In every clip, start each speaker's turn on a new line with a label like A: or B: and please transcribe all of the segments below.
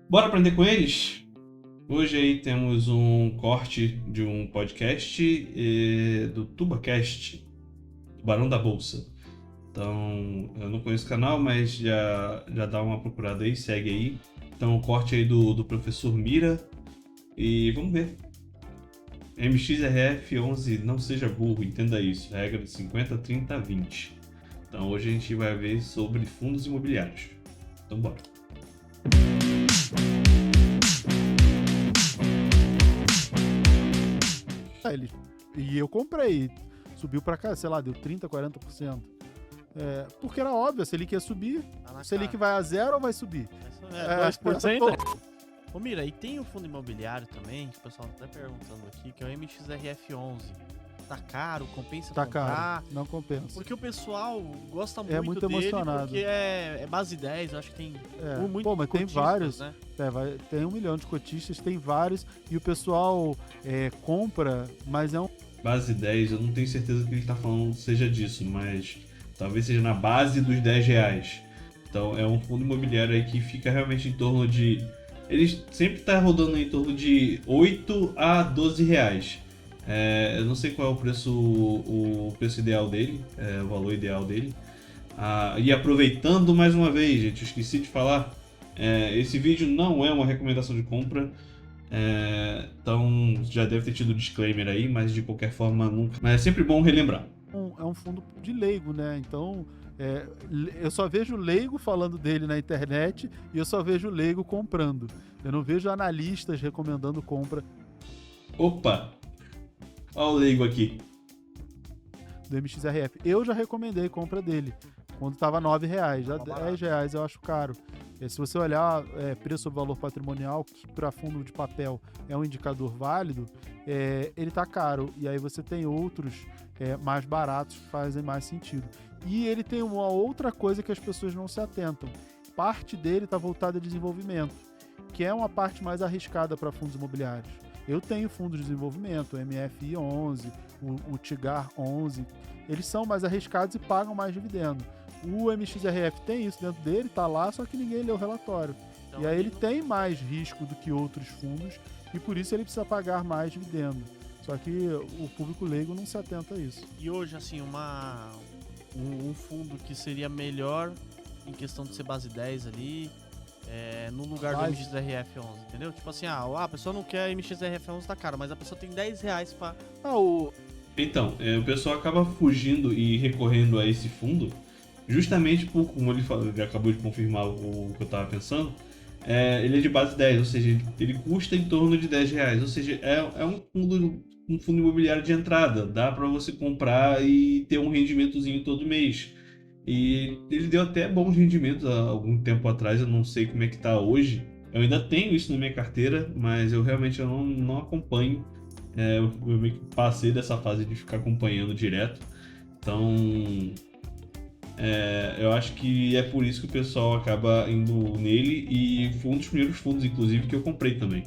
A: Bora aprender com eles? Hoje aí temos um corte de um podcast do TubaCast, Tubarão da Bolsa. Então, eu não conheço o canal, mas já dá uma procurada aí, segue aí. Então, o corte aí do professor Mira. E vamos ver. MXRF11, não seja burro, entenda isso. Regra de 50, 30, 20. Então, hoje a gente vai ver sobre fundos imobiliários. Então, bora.
B: E eu comprei, subiu pra cá, sei lá, deu 30%, 40%. Porque era óbvio, se ele quer subir, se ele que vai a zero ou vai subir.
C: 2%. Ô Mira, e tem o fundo imobiliário também, que o pessoal tá perguntando aqui, que é o MXRF11. Tá caro, compensa
B: Tá
C: comprar?
B: caro, não compensa.
C: Porque o pessoal gosta
B: muito
C: dele,
B: emocionado.
C: porque é base 10, eu acho que tem muito
B: Pô, mas tem
C: cotistas,
B: vários,
C: né?
B: Tem 1 milhão de cotistas, tem vários, e o pessoal compra, mas é um...
A: Base 10, eu não tenho certeza que ele está falando seja disso, mas talvez seja na base dos R$10. Então é um fundo imobiliário aí que fica realmente em torno de... Ele sempre está rodando em torno de 8 a 12 reais. Eu não sei qual é o preço ideal dele, o valor ideal dele. E aproveitando mais uma vez, gente, eu esqueci de falar, esse vídeo não é uma recomendação de compra. Então já deve ter tido disclaimer aí, mas de qualquer forma nunca. Mas é sempre bom relembrar.
B: É um fundo de leigo, né? Então, eu só vejo leigo falando dele na internet e eu só vejo leigo comprando. Eu não vejo analistas recomendando compra
A: Opa! Olha o leigo aqui.
B: do MXRF. Eu já recomendei compra dele quando estava R$9, já R$10 eu acho caro. Se você olhar preço sobre valor patrimonial, que para fundo de papel é um indicador válido, ele está caro. E aí você tem outros mais baratos que fazem mais sentido. E ele tem uma outra coisa que as pessoas não se atentam. Parte dele está voltada a desenvolvimento, que é uma parte mais arriscada para fundos imobiliários. Eu tenho fundo de desenvolvimento, o MFI11, o TIGAR 11, eles são mais arriscados e pagam mais dividendo. O MXRF tem isso dentro dele, tá lá, só que ninguém lê o relatório. Então, e aí ele tem mais risco do que outros fundos e por isso ele precisa pagar mais dividendo. Só que o público leigo não se atenta a isso.
C: E hoje, assim, um fundo que seria melhor em questão de ser base 10 ali, no lugar do MXRF11, entendeu? Tipo assim, a pessoa não quer MXRF11, tá caro, mas a pessoa tem R$10 pra...
A: Então, o pessoal acaba fugindo e recorrendo a esse fundo justamente por, como ele falou, ele acabou de confirmar o que eu tava pensando, ele é de base 10, ou seja, ele custa em torno de R$10, ou seja, é um fundo imobiliário de entrada, dá para você comprar e ter um rendimentozinho todo mês. E ele deu até bons rendimentos há algum tempo atrás, eu não sei como é que tá hoje. Eu ainda tenho isso na minha carteira, mas eu realmente não acompanho. Eu meio que passei dessa fase de ficar acompanhando direto. Então, eu acho que é por isso que o pessoal acaba indo nele, e foi um dos primeiros fundos, inclusive, que eu comprei também.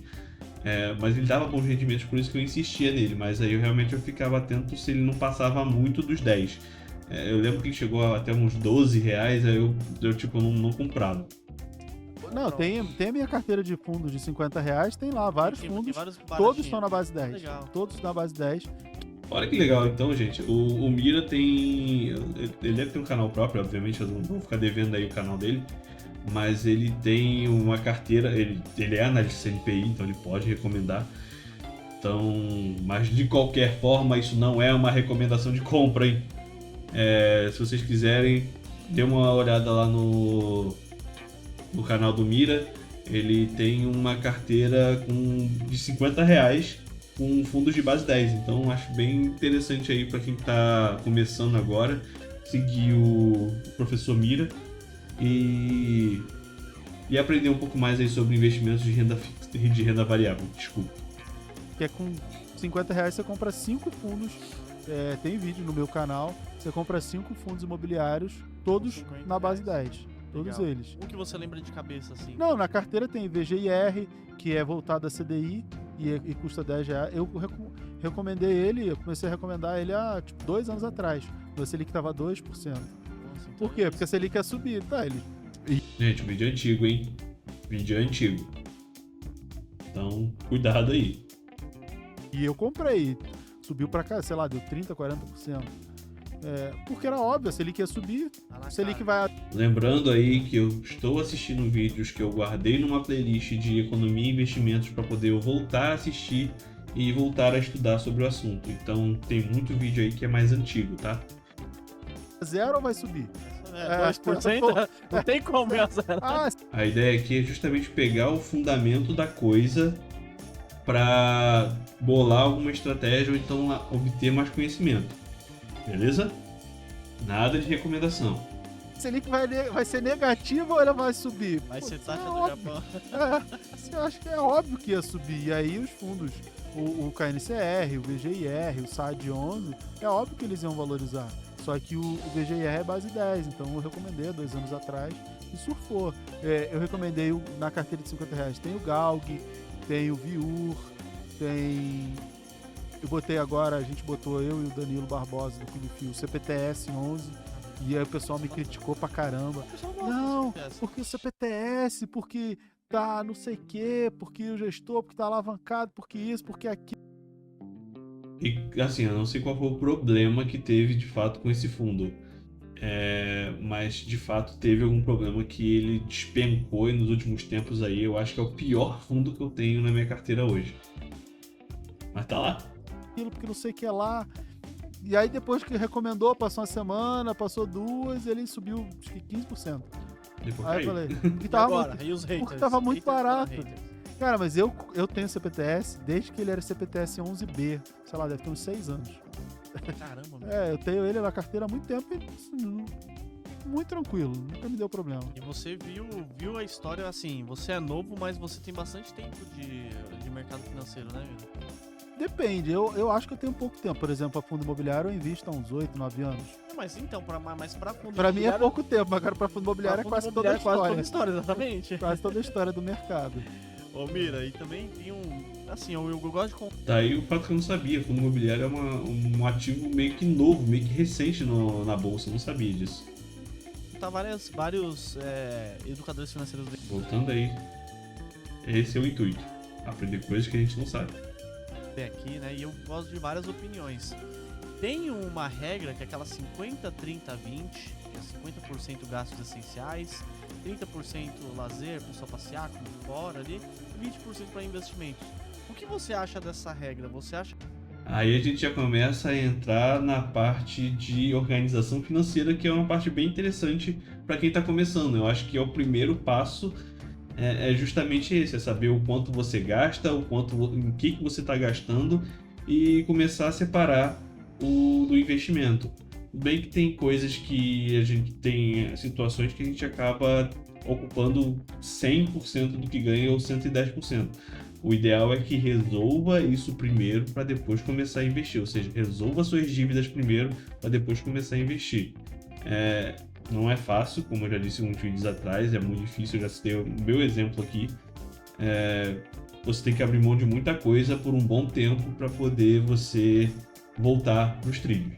A: Mas ele dava bons rendimentos, por isso que eu insistia nele, mas aí eu ficava atento se ele não passava muito dos 10. Eu lembro que ele chegou até uns R$12, aí eu tipo, não comprava.
B: Não, tem a minha carteira de fundos de R$50, tem lá vários fundos,
C: tem vários
B: todos estão na base 10.
C: Legal.
B: Todos na base 10.
A: Olha que legal, então, gente. O Mira tem... Ele deve ter um canal próprio, obviamente, eu não vou ficar devendo aí o canal dele. Mas ele tem uma carteira... Ele é analista CNPI, então ele pode recomendar. Então... Mas de qualquer forma, isso não é uma recomendação de compra, hein? Se vocês quiserem, dê uma olhada lá no canal do Mira. Ele tem uma carteira de R$50 com fundos de base 10, então acho bem interessante aí para quem está começando agora, seguir o professor Mira e aprender um pouco mais aí sobre investimentos de renda fixa, de renda variável, desculpa.
B: Que com R$50 você compra 5 fundos, tem vídeo no meu canal, você compra 5 fundos imobiliários, todos na base 10. Todos
C: Legal.
B: eles.
C: Um que você lembra de cabeça, assim?
B: Não, na carteira tem VGIR, que é voltado a CDI e custa R$10. Eu recomendei ele, eu comecei a recomendar ele há 2 anos atrás. O Selic estava 2%.
C: Nossa, então
B: Por quê? Porque a Selic ia subir, tá?
A: Gente, o vídeo é antigo, hein? Vídeo antigo. Então, cuidado aí.
B: E eu comprei. Subiu pra cá, sei lá, deu 30%, 40%. Porque era óbvio, a Selic ia subir, a Selic vai...
A: Lembrando aí que eu estou assistindo vídeos que eu guardei numa playlist de economia e investimentos para poder eu voltar a assistir e voltar a estudar sobre o assunto. Então tem muito vídeo aí que é mais antigo, tá?
B: Zero ou vai subir?
C: 2%? Não tem como, zero.
A: A ideia aqui é justamente pegar o fundamento da coisa para bolar alguma estratégia ou então obter mais conhecimento. Beleza? Nada de recomendação.
B: Selic vai ser negativo ou ela vai subir?
C: Vai ser taxa do
B: óbvio.
C: Japão.
B: Eu acho que é óbvio que ia subir. E aí os fundos, o KNCR, o VGIR, o SAD11, é óbvio que eles iam valorizar. Só que o VGIR é base 10, então eu recomendei há 2 anos atrás e surfou. Eu recomendei na carteira de R$50, tem o Galg, tem o Viur, tem... Eu botei agora, a gente botou eu e o Danilo Barbosa do Clube Fio, o CPTS 11, e aí o pessoal me criticou pra caramba. Não, porque o CPTS, porque tá não sei o quê, porque o gestor, porque tá alavancado, porque isso, porque aquilo.
A: E assim, eu não sei qual foi o problema que teve de fato com esse fundo. Mas de fato teve algum problema que ele despencou e nos últimos tempos aí eu acho que é o pior fundo que eu tenho na minha carteira hoje. Mas tá lá.
B: Porque não sei o que lá. E aí depois que recomendou, passou uma semana, passou 2, ele subiu acho que 15%.
A: Depois
B: aí
A: caiu.
B: eu falei,
C: E os haters?
B: porque tava muito barato.
C: Haters.
B: Cara, mas eu tenho CPTS desde que ele era CPTS 11B, sei lá, deve ter uns 6 anos.
C: Caramba, meu.
B: Eu tenho ele na carteira há muito tempo e assim, muito tranquilo, nunca me deu problema.
C: E você viu a história assim, você é novo, mas você tem bastante tempo de mercado financeiro, né, Vila?
B: Depende, eu acho que eu tenho pouco tempo. Por exemplo, a fundo imobiliário eu invisto há uns 8, 9 anos.
C: Mas então, mas pra fundo
B: Pra mim é
C: imobiliário-
B: pouco tempo, mas cara, pra fundo imobiliário é
C: pra
B: quase
C: fundo
B: toda a
C: imobiliário é
B: história.
C: quase toda a história, exatamente.
B: Quase toda a história do mercado.
C: Ô, Mira, e também tem assim, eu gosto de comprar.
A: Daí o fato que eu não sabia, fundo imobiliário é um ativo meio que novo, meio que recente na bolsa, eu não sabia disso.
C: Vários educadores financeiros
A: Voltando aí, esse é o intuito, aprender coisas que a gente não sabe.
C: aqui, né? E eu gosto de várias opiniões. Tem uma regra que é aquela 50, 30, 20, que é 50% gastos essenciais, 30% lazer, pessoal passear, comer fora ali, e 20% para investimentos. O que você acha dessa regra? Você acha?
A: Aí a gente já começa a entrar na parte de organização financeira, que é uma parte bem interessante para quem está começando. Eu acho que é o primeiro passo, é justamente esse, é saber o quanto você gasta, em que você está gastando e começar a separar do investimento. Bem que tem coisas que a gente tem situações que a gente acaba ocupando 100% do que ganha ou 110%. O ideal é que resolva isso primeiro para depois começar a investir, ou seja, resolva suas dívidas primeiro para depois começar a investir. Não é fácil, como eu já disse uns vídeos atrás, é muito difícil, eu já citei o meu exemplo aqui. Você tem que abrir mão de muita coisa por um bom tempo para poder você voltar para os trilhos.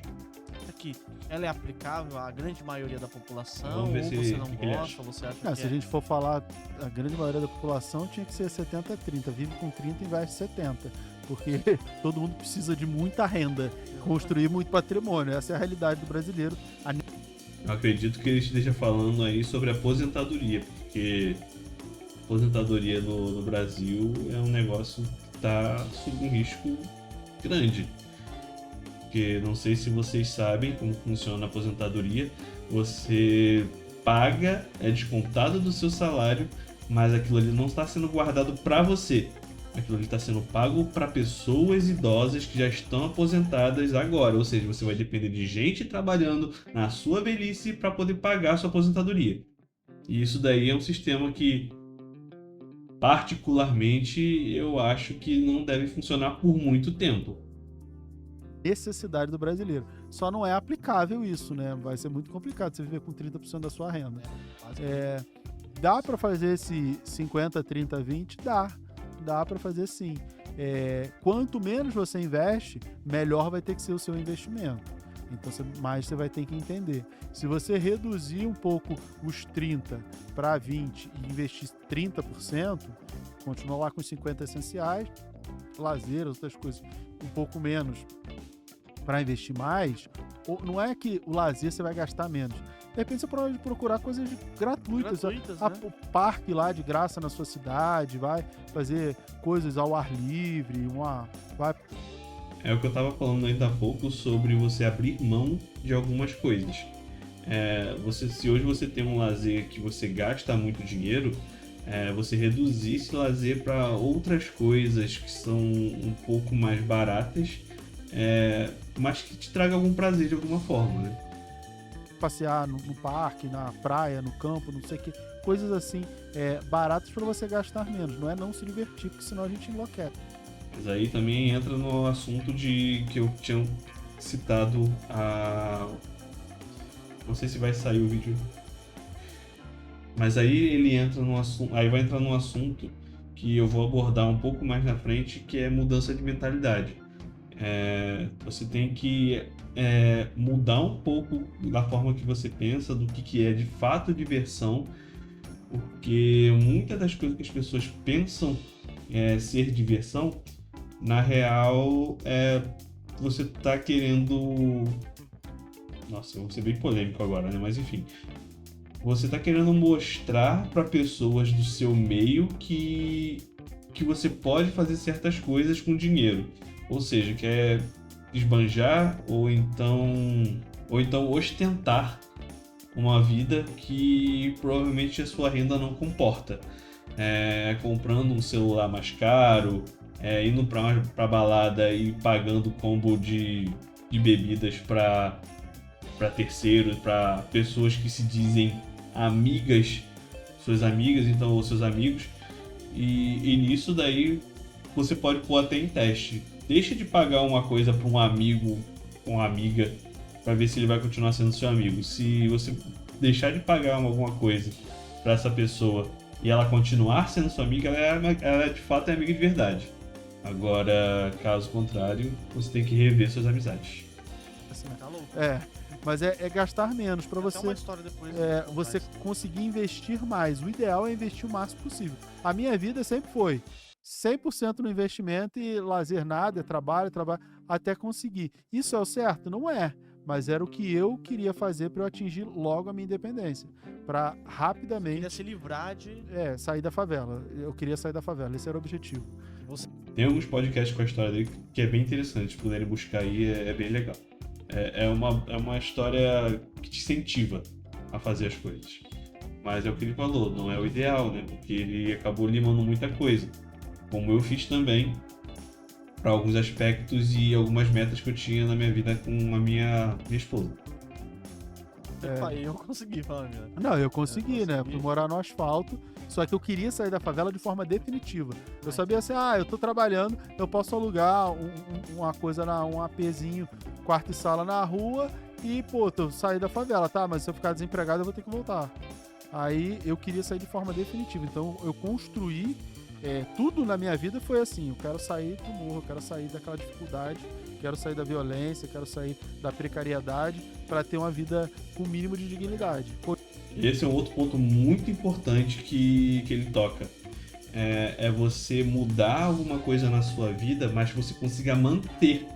C: Aqui, ela é aplicável à grande maioria da população,
A: Vamos ver
C: ou
A: se-
C: você
A: o
C: não
A: que ele
C: gosta, você acha
B: Se
C: que
B: a gente for falar, a grande maioria da população tinha que ser 70-30. Vive com 30 e investe 70. Porque todo mundo precisa de muita renda, construir muito patrimônio. Essa é a realidade do brasileiro.
A: Eu acredito que ele esteja falando aí sobre aposentadoria, porque aposentadoria no Brasil é um negócio que está sob um risco grande. Porque não sei se vocês sabem como funciona a aposentadoria. Você paga, é descontado do seu salário, mas aquilo ali não está sendo guardado para você. Aquilo ali está sendo pago para pessoas idosas que já estão aposentadas agora. Ou seja, você vai depender de gente trabalhando na sua velhice para poder pagar a sua aposentadoria. E isso daí é um sistema que, particularmente, eu acho que não deve funcionar por muito tempo.
B: Necessidade do brasileiro. Só não é aplicável isso, né? Vai ser muito complicado você viver com 30% da sua renda. Dá para fazer esse 50, 30, 20? Dá para fazer sim. Quanto menos você investe, melhor vai ter que ser o seu investimento. Então, mais você vai ter que entender. Se você reduzir um pouco os 30 para 20 e investir 30%, continua lá com os 50 essenciais, lazer, outras coisas um pouco menos para investir mais. Ou, não é que o lazer você vai gastar menos. De repente você pode procurar coisas gratuitas,
C: né?
B: O parque lá de graça na sua cidade, vai fazer coisas ao ar livre,
A: É o que eu tava falando ainda há pouco sobre você abrir mão de algumas coisas. Se hoje você tem um lazer que você gasta muito dinheiro, você reduzir esse lazer para outras coisas que são um pouco mais baratas, mas que te traga algum prazer de alguma forma, né?
B: Passear no parque, na praia, no campo, não sei o que, coisas assim, baratas para você gastar menos, não é não se divertir, porque senão a gente enlouquece.
A: Mas aí também entra no assunto que eu tinha citado não sei se vai sair o vídeo. Mas aí ele entra no assunto. Aí vai entrar num assunto que eu vou abordar um pouco mais na frente, que é mudança de mentalidade. Você tem que mudar um pouco da forma que você pensa, do que é de fato diversão, porque muitas das coisas que as pessoas pensam ser diversão, na real, você tá querendo... Nossa, eu vou ser bem polêmico agora, né? Mas enfim. Você tá querendo mostrar para pessoas do seu meio que você pode fazer certas coisas com dinheiro. Ou seja, quer esbanjar ou então ostentar uma vida que provavelmente a sua renda não comporta. Comprando um celular mais caro, indo pra balada e pagando combo de bebidas para terceiros, para pessoas que se dizem amigas, suas amigas, então, ou seus amigos, e nisso daí você pode pôr até em teste. Deixa de pagar uma coisa para um amigo ou uma amiga para ver se ele vai continuar sendo seu amigo. Se você deixar de pagar alguma coisa para essa pessoa e ela continuar sendo sua amiga, ela de fato é amiga de verdade. Agora, caso contrário, você tem que rever suas amizades.
C: Assim, tá louco.
B: Mas é gastar menos para você,
C: uma história depois,
B: você conseguir investir mais. O ideal é investir o máximo possível. A minha vida sempre foi 100% no investimento e lazer nada, trabalho, até conseguir. Isso é o certo? Não é. Mas era o que eu queria fazer para eu atingir logo a minha independência. Para rapidamente...
C: Você queria se livrar de...
B: sair da favela. Eu queria sair da favela. Esse era o objetivo.
A: Tem alguns podcasts com a história dele que é bem interessante. Se puderem buscar aí, é bem legal. É uma história que te incentiva a fazer as coisas. Mas é o que ele falou, não é o ideal, né? Porque ele acabou limando muita coisa. Como eu fiz também, para alguns aspectos e algumas metas que eu tinha na minha vida com a minha esposa.
C: Eu consegui falar, minha.
B: Não, eu consegui, né? Fui morar no asfalto, só que eu queria sair da favela de forma definitiva. Eu sabia assim, eu tô trabalhando, eu posso alugar uma coisa, um APzinho, quarto e sala na rua e, eu saí da favela, tá? Mas se eu ficar desempregado, eu vou ter que voltar. Aí eu queria sair de forma definitiva, então eu construí, tudo na minha vida foi assim, eu quero sair do morro, eu quero sair daquela dificuldade, quero sair da violência, quero sair da precariedade para ter uma vida com o mínimo de dignidade.
A: Esse é um outro ponto muito importante que ele toca. É você mudar alguma coisa na sua vida, mas que você consiga manter.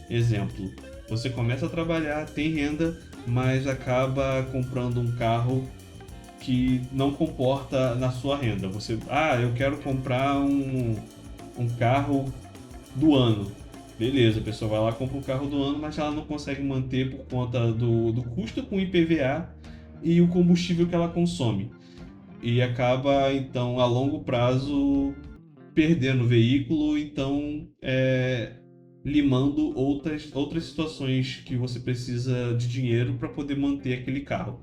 A: Exemplo, você começa a trabalhar, tem renda, mas acaba comprando um carro que não comporta na sua renda. Eu quero comprar um carro do ano. Beleza, a pessoa vai lá, compra um carro do ano, mas ela não consegue manter por conta do custo com IPVA e o combustível que ela consome. E acaba, então, a longo prazo, perdendo o veículo, então, limando outras situações que você precisa de dinheiro para poder manter aquele carro.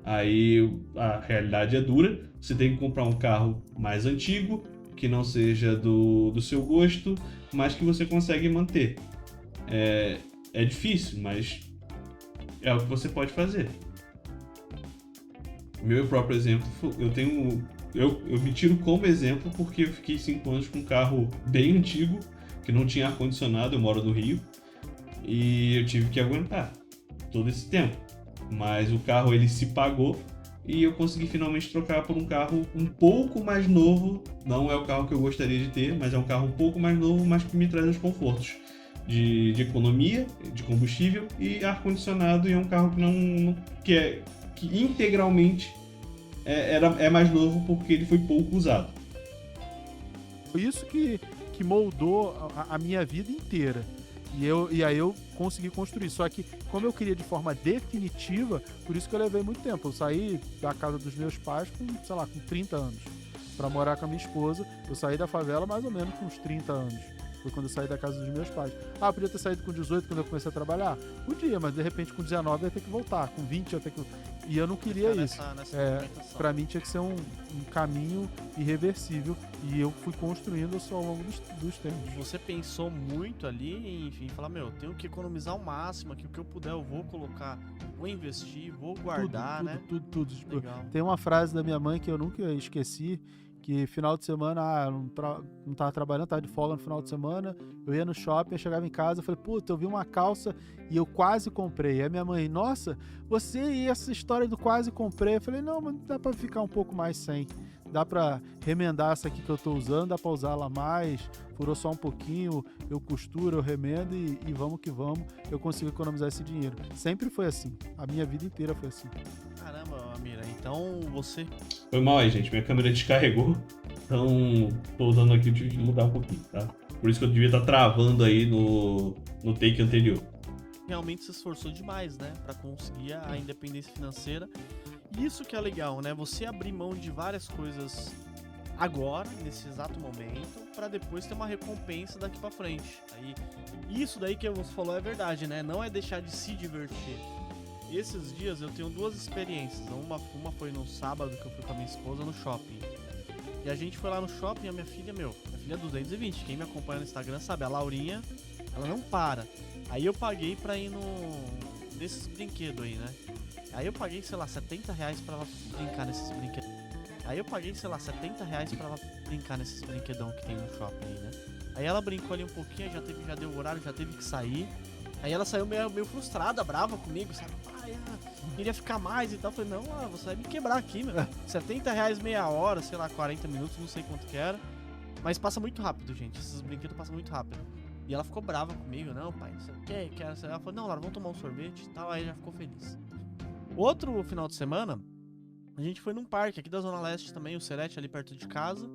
A: Aí a realidade é dura, você tem que comprar um carro mais antigo, que não seja do seu gosto, mas que você consegue manter. É difícil, mas é o que você pode fazer. Meu próprio exemplo, eu me tiro como exemplo porque eu fiquei 5 anos com um carro bem antigo, que não tinha ar-condicionado, eu moro no Rio, e eu tive que aguentar todo esse tempo. Mas o carro ele se pagou e eu consegui finalmente trocar por um carro um pouco mais novo. Não é o carro que eu gostaria de ter, mas é um carro um pouco mais novo, mas que me traz os confortos de economia, de combustível e ar-condicionado, e é um carro que integralmente é mais novo porque ele foi pouco usado.
B: Foi isso que moldou a minha vida inteira. E aí eu consegui construir. Só que, como eu queria de forma definitiva, por isso que eu levei muito tempo. Eu saí da casa dos meus pais com 30 anos. Pra morar com a minha esposa. Eu saí da favela mais ou menos com uns 30 anos. Foi quando eu saí da casa dos meus pais. Ah, podia ter saído com 18 quando eu comecei a trabalhar? Podia, mas de repente com 19 eu ia ter que voltar. Com 20 eu ia ter que... E eu não queria isso. Pra mim tinha que ser um caminho irreversível. E eu fui construindo isso ao longo dos tempos.
C: Você pensou muito ali em falar, eu tenho que economizar o máximo aqui, o que eu puder eu vou colocar, vou investir, vou guardar, né?
B: Tudo. Tipo,
C: legal.
B: Tem uma frase da minha mãe que eu nunca esqueci, que final de semana, eu não tava trabalhando, tava de folga no final de semana, eu ia no shopping, eu chegava em casa, eu falei, puta, eu vi uma calça e eu quase comprei. Aí minha mãe, nossa, você e essa história do quase comprei. Eu falei, não, mas dá pra ficar um pouco mais sem. Dá pra remendar essa aqui que eu tô usando, dá pra usar ela mais, furou só um pouquinho, eu costuro, eu remendo e vamos que vamos, eu consigo economizar esse dinheiro. Sempre foi assim, a minha vida inteira foi assim.
C: Caramba, Amira, então você...
A: Foi mal aí, gente, minha câmera descarregou, então tô usando aqui, eu tive que mudar um pouquinho, tá? Por isso que eu devia estar travando aí no take anterior.
C: Realmente se esforçou demais, né, pra conseguir a independência financeira. Isso que é legal, né? Você abrir mão de várias coisas agora, nesse exato momento, pra depois ter uma recompensa daqui pra frente. Aí, isso daí que você falou é verdade, né? Não é deixar de se divertir. Esses dias eu tenho duas experiências. Uma foi no sábado que eu fui com a minha esposa no shopping. E a gente foi lá no shopping, a minha filha é 220. Quem me acompanha no Instagram sabe, a Laurinha, ela não para. Aí eu paguei pra ir nesses brinquedos aí, né? Aí eu paguei, sei lá, R$70 pra ela brincar nesses brinquedos. Aí eu paguei, sei lá, R$70 pra ela brincar nesses brinquedão que tem no shopping aí, né? Aí ela brincou ali um pouquinho, já deu o horário, já teve que sair. Aí ela saiu meio frustrada, brava comigo, sabe? Queria ficar mais e tal. Eu falei, não, você vai me quebrar aqui, meu. R$70 meia hora, sei lá, 40 minutos, não sei quanto que era. Mas passa muito rápido, gente. Esses brinquedos passam muito rápido. E ela ficou brava comigo, não, pai, não sei o que, ela falou, não, Laura, vamos tomar um sorvete e tal. Aí já ficou feliz. Outro final de semana, a gente foi num parque aqui da Zona Leste também, o Serete, ali perto de casa.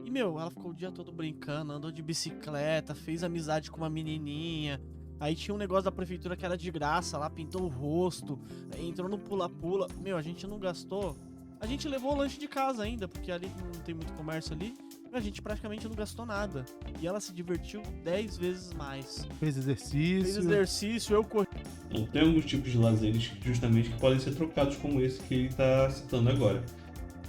C: E, ela ficou o dia todo brincando, andou de bicicleta, fez amizade com uma menininha. Aí tinha um negócio da prefeitura que era de graça lá, pintou o rosto, entrou no pula-pula. A gente não gastou. A gente levou o lanche de casa ainda, porque ali não tem muito comércio ali. A gente praticamente não gastou nada. E ela se divertiu 10 vezes mais.
B: Fez exercício,
C: eu corri.
A: Então, tem alguns tipos de lazeres justamente que podem ser trocados, como esse que ele está citando agora.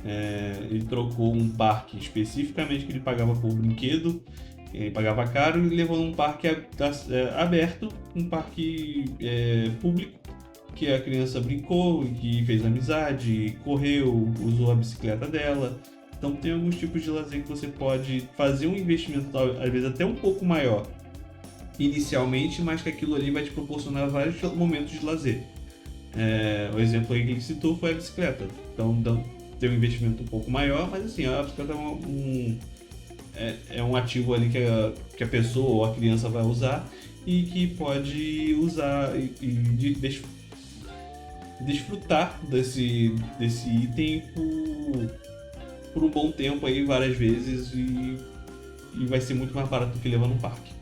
A: Ele trocou um parque especificamente que ele pagava por brinquedo, ele pagava caro, e levou num parque aberto, um parque público, que a criança brincou, que fez amizade, correu, usou a bicicleta dela. Então tem alguns tipos de lazer que você pode fazer um investimento, às vezes até um pouco maior inicialmente, mas que aquilo ali vai te proporcionar vários momentos de lazer. O exemplo aí que ele citou foi a bicicleta. Então tem um investimento um pouco maior, mas assim, a bicicleta é um ativo ali que a pessoa ou a criança vai usar e que pode usar e desfrutar desse item por um bom tempo aí, várias vezes, e vai ser muito mais barato do que levar no parque.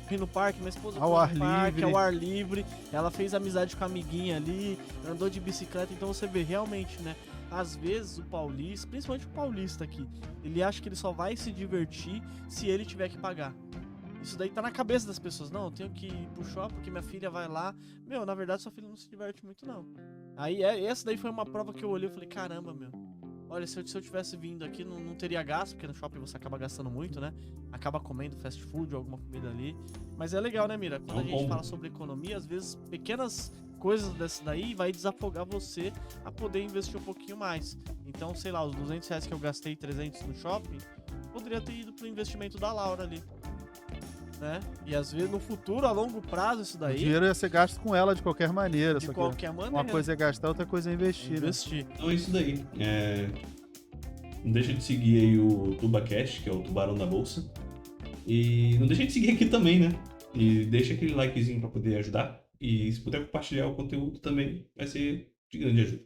C: Fui no parque, minha esposa
B: ao ar livre.
C: Ela fez amizade com a amiguinha ali, andou de bicicleta, então você vê realmente, né? Às vezes o paulista, principalmente o paulista aqui, ele acha que ele só vai se divertir se ele tiver que pagar. Isso daí tá na cabeça das pessoas. Não, eu tenho que ir pro shopping porque minha filha vai lá. Na verdade sua filha não se diverte muito, não. Aí essa daí foi uma prova que eu olhei e falei, caramba, olha, se eu tivesse vindo aqui, não teria gasto, porque no shopping você acaba gastando muito, né? Acaba comendo fast food ou alguma comida ali. Mas é legal, né, Mira? Quando a gente fala sobre economia, às vezes pequenas coisas dessa daí vai desafogar você a poder investir um pouquinho mais. Então, sei lá, os R$200 que eu gastei, 300 no shopping, poderia ter ido pro investimento da Laura ali. né? E às vezes no futuro, a longo prazo, isso
B: O
C: daí,
B: dinheiro ia ser gasto com ela de qualquer maneira.
C: de
B: Só que
C: qualquer maneira,
B: uma coisa é gastar, outra coisa é investir. Né?
C: investir.
A: Então é isso daí. Não deixa de seguir aí o TubaCast, que é o Tubarão da Bolsa. E não deixa de seguir aqui também, né? E deixa aquele likezinho pra poder ajudar. E se puder compartilhar o conteúdo também, vai ser de grande ajuda.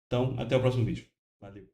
A: Então, até o próximo vídeo. Valeu!